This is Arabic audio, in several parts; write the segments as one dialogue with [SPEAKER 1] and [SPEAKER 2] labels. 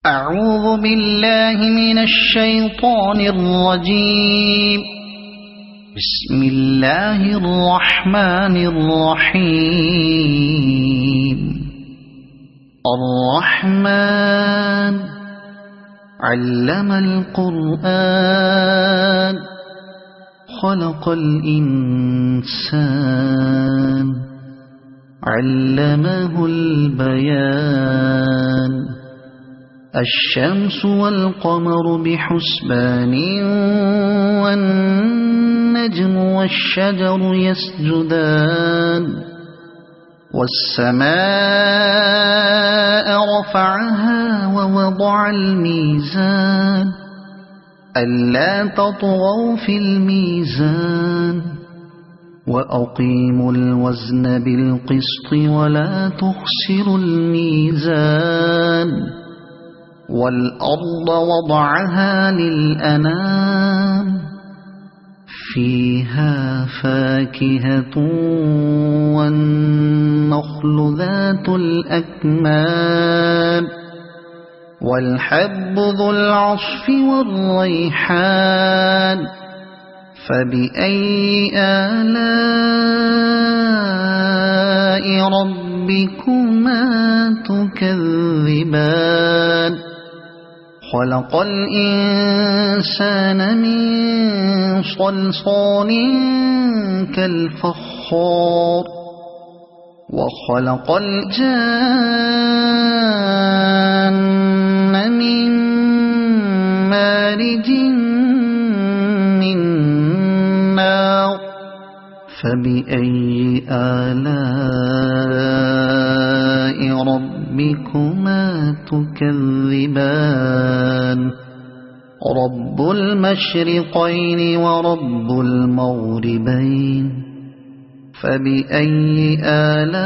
[SPEAKER 1] أعوذ بالله من الشيطان الرجيم. بسم الله الرحمن الرحيم. الرحمن علم القرآن خلق الإنسان علمه البيان. الشمس والقمر بحسبان والنجم والشجر يسجدان. والسماء رفعها ووضع الميزان ألا تطغوا في الميزان وأقيموا الوزن بالقسط ولا تخسروا الميزان. والأرض وضعها للأنام فيها فاكهة والنخل ذات الأكمام والحب ذو العصف والريحان. فبأي آلاء ربكما تكذبان. خلق الإنسان من صلصال كالفخار وخلق الجان من مارج من نار. فبأي آلاء ربكما تكذبان. رب المشرقين ورب المغربين. فبأي آلاء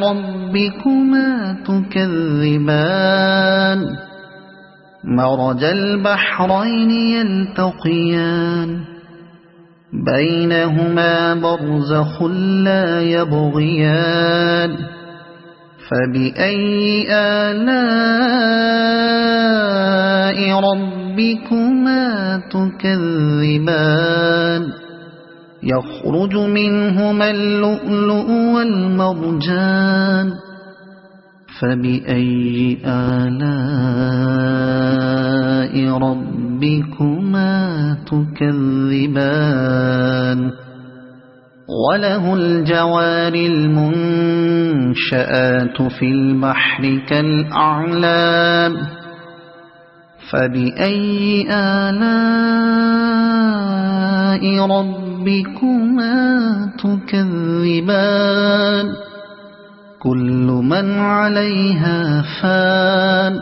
[SPEAKER 1] ربكما تكذبان. مرج البحرين يلتقيان بينهما برزخ لا يبغيان. فبأي آلاء ربكما تكذبان. يخرج منهما اللؤلؤ والمرجان. فبأي آلاء ربكما تكذبان. وله الجوار المنشآت في البحر كالأعلام. فبأي آلاء ربكما تكذبان. كل من عليها فان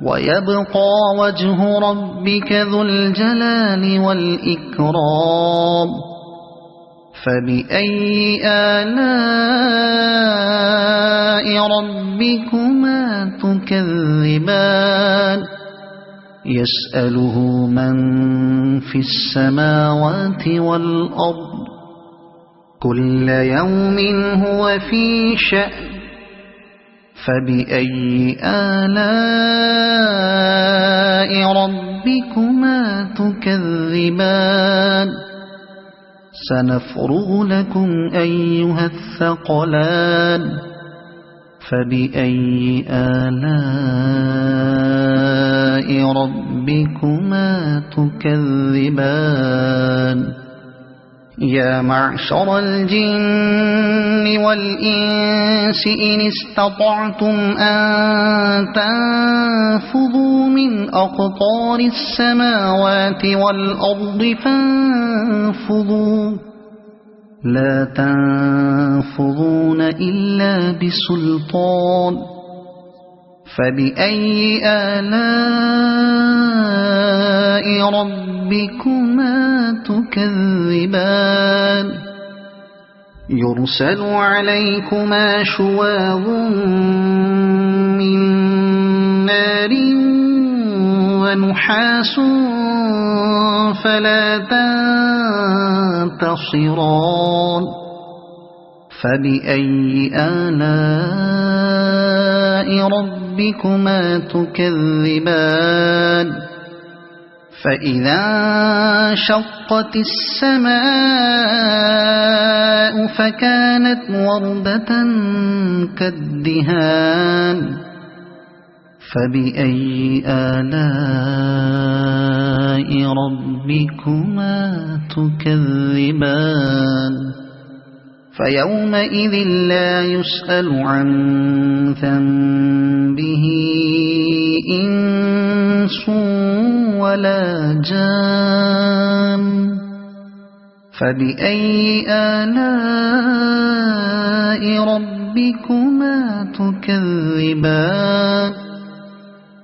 [SPEAKER 1] ويبقى وجه ربك ذو الجلال والإكرام. فبأي آلاء ربكما تكذبان. يسأله من في السماوات والأرض كل يوم هو في شأن. فبأي آلاء ربكما تكذبان. سنفرغ لكم أيها الثقلان. فبأي آلاء ربكما تكذبان. يا معشر الجن والإنس إن استطعتم أن تنفذوا من أقطار السماوات والأرض فانفذوا لا تنفذون إلا بسلطان. فبأي آلاء ربكما تكذبان. يرسل عليكما شواظ من نار ونحاس فلا تنتصران. فبأي آلاء ربكما تكذبان فإذا انشقت السماء فكانت وردة كالدهان فبأي آلاء ربكما تكذبان فيومئذ لا يسأل عن ذنبه إنس ولا جان فبأي آلاء ربكما تكذبان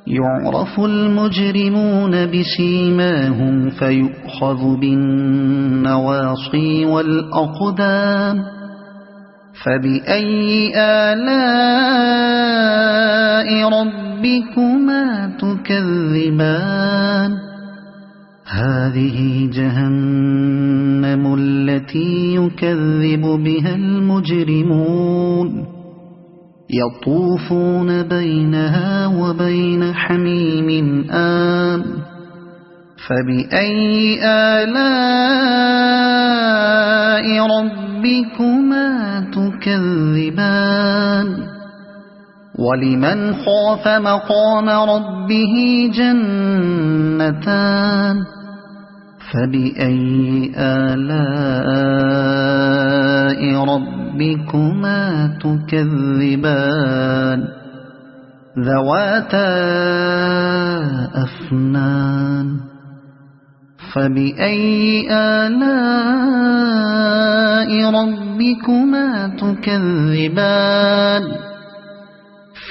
[SPEAKER 1] يعرف المجرمون بسيماهم فيؤخذ بالنواصي والأقدام فبأي آلاء ربكما تكذبان هذه جهنم التي يكذب بها المجرمون يطوفون بينها وبين حميم آن فبأي آلاء ربكما تكذبان ولمن خاف مقام ربه جنتان فبأي آلاء ربكما تكذبان ذواتا أفنان فبأي آلاء ربكما تكذبان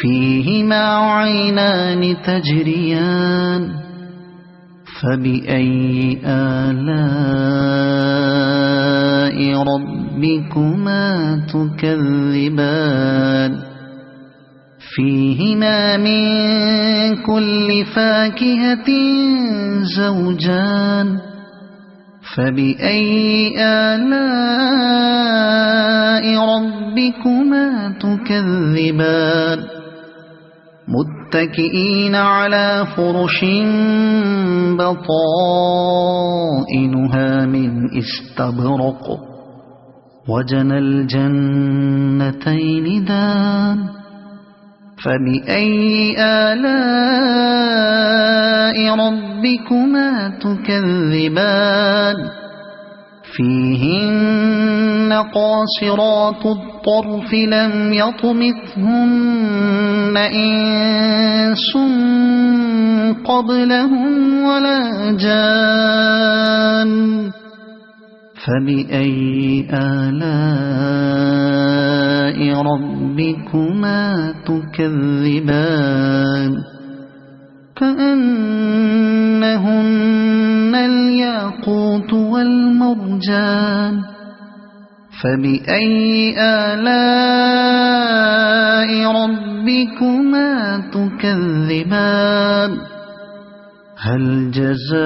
[SPEAKER 1] فيهما عينان تجريان فبأي آلاء ربكما تكذبان فيهما من كل فاكهة زوجان فبأي آلاء ربكما تكذبان متكئين على فرش بطائنها من استبرق وجنى الجنتين دان فبأي آلاء ربكما تكذبان فيهن قاصرات الطرف لم يطمثهن إنس قبلهم ولا جان فبأي آلاء ربكما تكذبان كأنهن الياقوت والمرجان فبأي آلاء ربكما تكذبان هل جزاء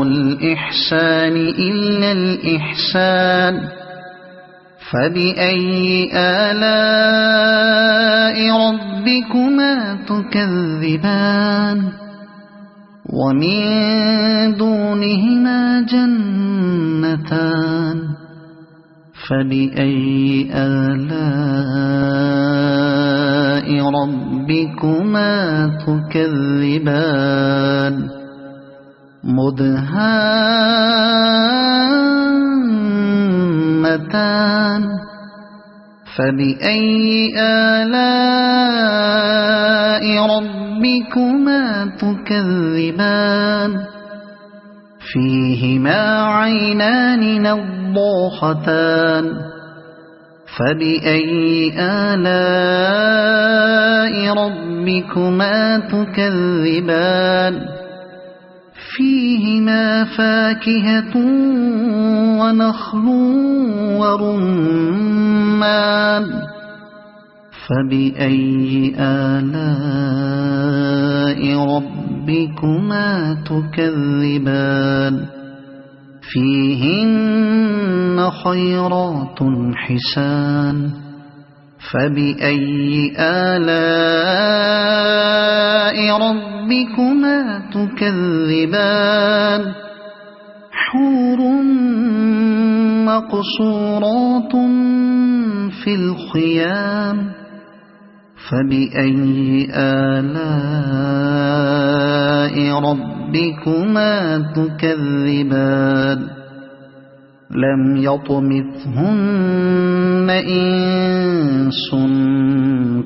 [SPEAKER 1] الإحسان إلا الإحسان فبأي آلاء ربكما تكذبان ومن دونهما جنتان فبأي آلاء ربكما تكذبان مدهامتان فبأي آلاء ربكما تكذبان فيهما عينان نضاختان فبأي آلاء ربكما تكذبان فيهما فاكهة ونخل ورمان فبأي آلاء ربكما تكذبان فيهن خيرات حسان فبأي آلاء ربكما تكذبان حور مقصورات في الخيام فبأي آلاء ربكما تكذبان لم يطمثهن إنس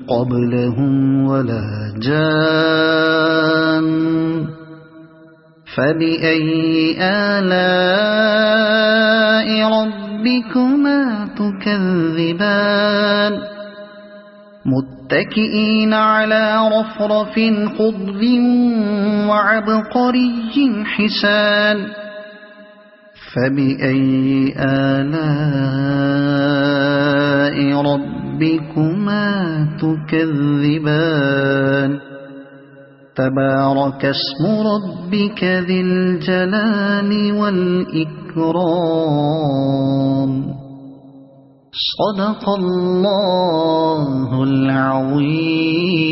[SPEAKER 1] قبلهم ولا جان فبأي آلاء ربكما تكذبان متكئين على رفرف خضر وعبقري حسان فبأي آلاء ربكما تكذبان تبارك اسم ربك ذي الجلال والإكرام صدق الله العظيم.